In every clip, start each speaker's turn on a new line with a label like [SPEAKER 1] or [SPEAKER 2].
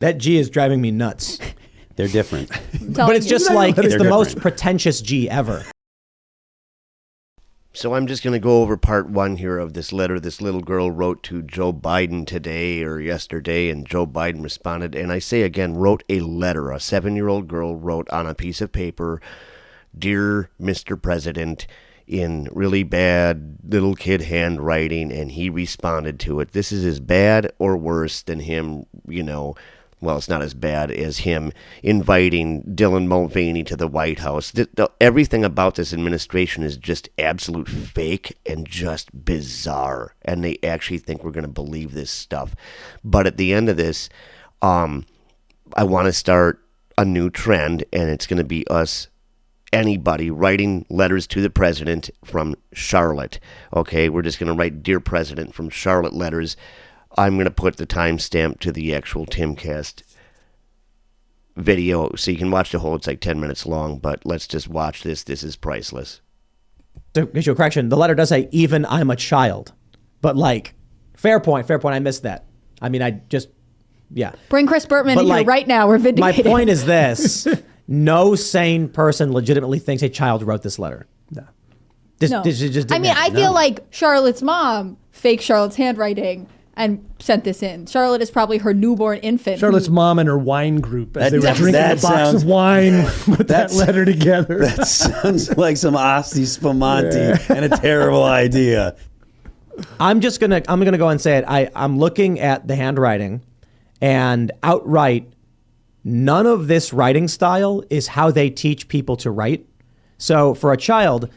[SPEAKER 1] That G is driving me nuts.
[SPEAKER 2] They're different.
[SPEAKER 1] But it's just like, it's the most
[SPEAKER 2] different.
[SPEAKER 1] pretentious G ever.
[SPEAKER 3] So I'm just going to go over part one here of this letter this little girl wrote to Joe Biden today or yesterday, and Joe Biden responded. And I say again, wrote a letter. A 7-year-old girl wrote on a piece of paper, "Dear Mr. President," in really bad little kid handwriting, and he responded to it. This is as bad or worse than him, well, it's not as bad as him inviting Dylan Mulvaney to the White House. Everything about this administration is just absolute fake and just bizarre, and they actually think we're going to believe this stuff. But at the end of this, I want to start a new trend, and it's going to be anybody writing letters to the president from Charlotte. Okay, we're just going to write "Dear President" from Charlotte letters. I'm going to put the timestamp to the actual Timcast video so you can watch the whole. It's like 10 minutes long, but let's just watch this. This is priceless.
[SPEAKER 1] To get you a correction, the letter does say, "Even I'm a child." But fair point. I missed that. I mean,
[SPEAKER 4] Bring Chris Bertman in here right now. We're vindicated.
[SPEAKER 1] My point is this. No sane person legitimately thinks a child wrote this letter.
[SPEAKER 4] No.
[SPEAKER 1] This just didn't happen.
[SPEAKER 4] I feel like Charlotte's mom faked Charlotte's handwriting and sent this in. Charlotte is probably her newborn infant.
[SPEAKER 5] Charlotte's mom and her wine group as they were drinking a box
[SPEAKER 2] sounds,
[SPEAKER 5] of wine, put that letter together.
[SPEAKER 2] That sounds like some Asti Spumante and a terrible idea.
[SPEAKER 1] I'm gonna go and say it. I'm looking at the handwriting, and outright, none of this writing style is how they teach people to write. So for a child,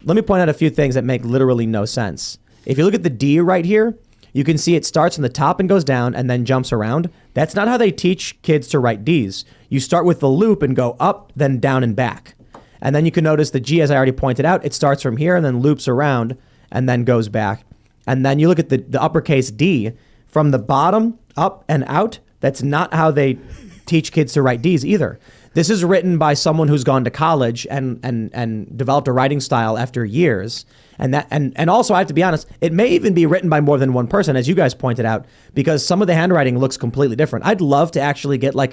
[SPEAKER 1] let me point out a few things that make literally no sense. If you look at the D right here, you can see it starts from the top and goes down and then jumps around. That's not how they teach kids to write Ds. You start with the loop and go up, then down and back. And then you can notice the G, as I already pointed out, it starts from here and then loops around and then goes back. And then you look at the uppercase D, from the bottom up and out. That's not how they teach kids to write Ds either. This is written by someone who's gone to college and developed a writing style after years. And also, I have to be honest, it may even be written by more than one person, as you guys pointed out, because some of the handwriting looks completely different. I'd love to actually get they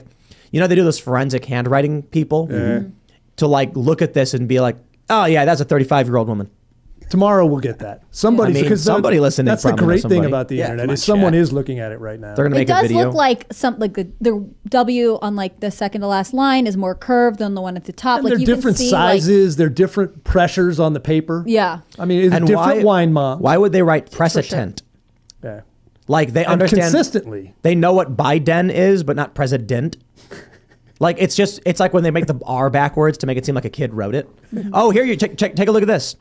[SPEAKER 1] do those forensic handwriting people to look at this and be like, oh yeah, that's a 35-year-old woman.
[SPEAKER 5] Tomorrow we'll get that. Somebody listening. That's the great thing about the internet is someone is looking at it right now.
[SPEAKER 1] They're gonna make a video.
[SPEAKER 4] It does look like the W on the second to last line is more curved than the one at the top.
[SPEAKER 5] And they're different sizes. They're different pressures on the paper.
[SPEAKER 4] Yeah.
[SPEAKER 5] I mean, it's different wine mom.
[SPEAKER 1] Why would they write precedent?
[SPEAKER 5] Yeah.
[SPEAKER 1] They understand
[SPEAKER 5] consistently.
[SPEAKER 1] They know what Biden is, but not president. It's like when they make the R backwards to make it seem like a kid wrote it. Oh, here you take a look at this.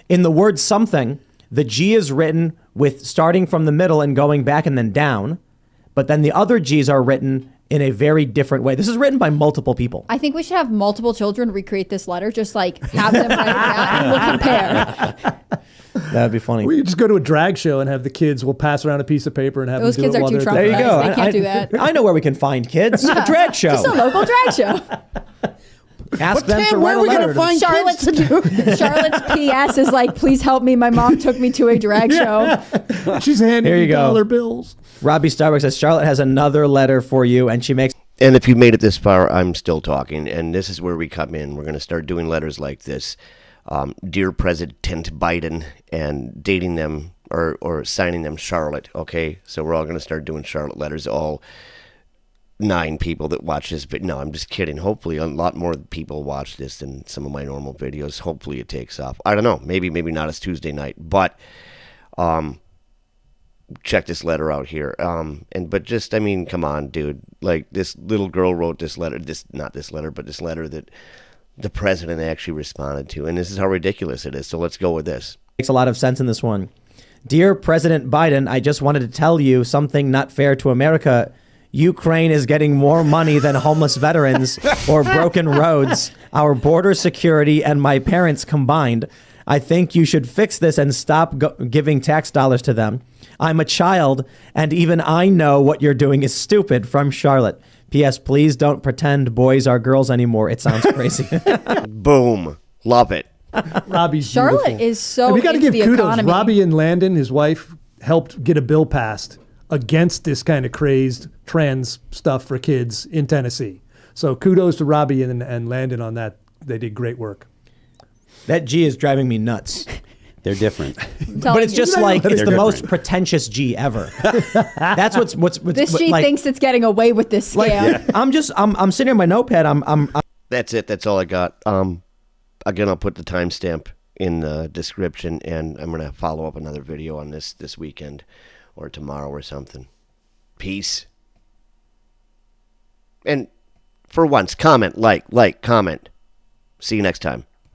[SPEAKER 1] In the word something, the G is written with starting from the middle and going back and then down, but then the other G's are written in a very different way. This is written by multiple people.
[SPEAKER 4] I think we should have multiple children recreate this letter, just have them write it down and we'll compare.
[SPEAKER 1] That'd be funny.
[SPEAKER 5] We just go to a drag show and have the kids. We'll pass around a piece of paper and have
[SPEAKER 4] those
[SPEAKER 5] them do
[SPEAKER 4] kids
[SPEAKER 5] it
[SPEAKER 4] are
[SPEAKER 5] while
[SPEAKER 4] too
[SPEAKER 5] they're
[SPEAKER 4] traumatized.
[SPEAKER 1] There you go.
[SPEAKER 4] They can't do that.
[SPEAKER 1] I know where we can find kids. A drag show.
[SPEAKER 4] Just a local drag show.
[SPEAKER 1] Ask them to write a letter.
[SPEAKER 4] Charlotte's PS is please help me. My mom took me to a drag show.
[SPEAKER 5] She's handing
[SPEAKER 1] Here you go.
[SPEAKER 5] dollar bills.
[SPEAKER 1] Robbie Starbucks says Charlotte has another letter for you, and she makes.
[SPEAKER 3] And if you made it this far, I'm still talking, and this is where we come in. We're going to start doing letters like this. Dear President Biden, and dating them or signing them Charlotte, okay? So we're all going to start doing Charlotte letters, all 9 people that watch this. But no, I'm just kidding. Hopefully a lot more people watch this than some of my normal videos. Hopefully it takes off. I don't know. Maybe not. It's Tuesday night. But check this letter out here. Come on, dude. This little girl wrote this letter. Not this letter, but this letter that the president actually responded to. And this is how ridiculous it is. So let's go with this.
[SPEAKER 1] Makes a lot of sense in this one. Dear President Biden, I just wanted to tell you something not fair to America. Ukraine is getting more money than homeless veterans or broken roads, our border security, and my parents combined. I think you should fix this and stop giving tax dollars to them. I'm a child, and even I know what you're doing is stupid. From Charlotte. P.S. Please don't pretend boys are girls anymore. It sounds crazy.
[SPEAKER 3] Boom. Love it.
[SPEAKER 5] Robbie's
[SPEAKER 4] Charlotte
[SPEAKER 5] beautiful.
[SPEAKER 4] is so
[SPEAKER 5] And we got to
[SPEAKER 4] into
[SPEAKER 5] give
[SPEAKER 4] the
[SPEAKER 5] kudos.
[SPEAKER 4] economy.
[SPEAKER 5] Robbie and Landon, his wife, helped get a bill passed against this kind of crazed trans stuff for kids in Tennessee. So kudos to Robbie and Landon on that. They did great work.
[SPEAKER 1] That G is driving me nuts.
[SPEAKER 6] They're different.
[SPEAKER 1] But it's just like, it's the most pretentious G ever. That's what's
[SPEAKER 4] this G thinks it's getting away with this scam.
[SPEAKER 1] Like, I'm sitting on my notepad. I'm
[SPEAKER 3] That's it. That's all I got. Again, I'll put the timestamp in the description, and I'm going to follow up another video on this weekend or tomorrow or something. Peace. And for once, comment, like, comment. See you next time.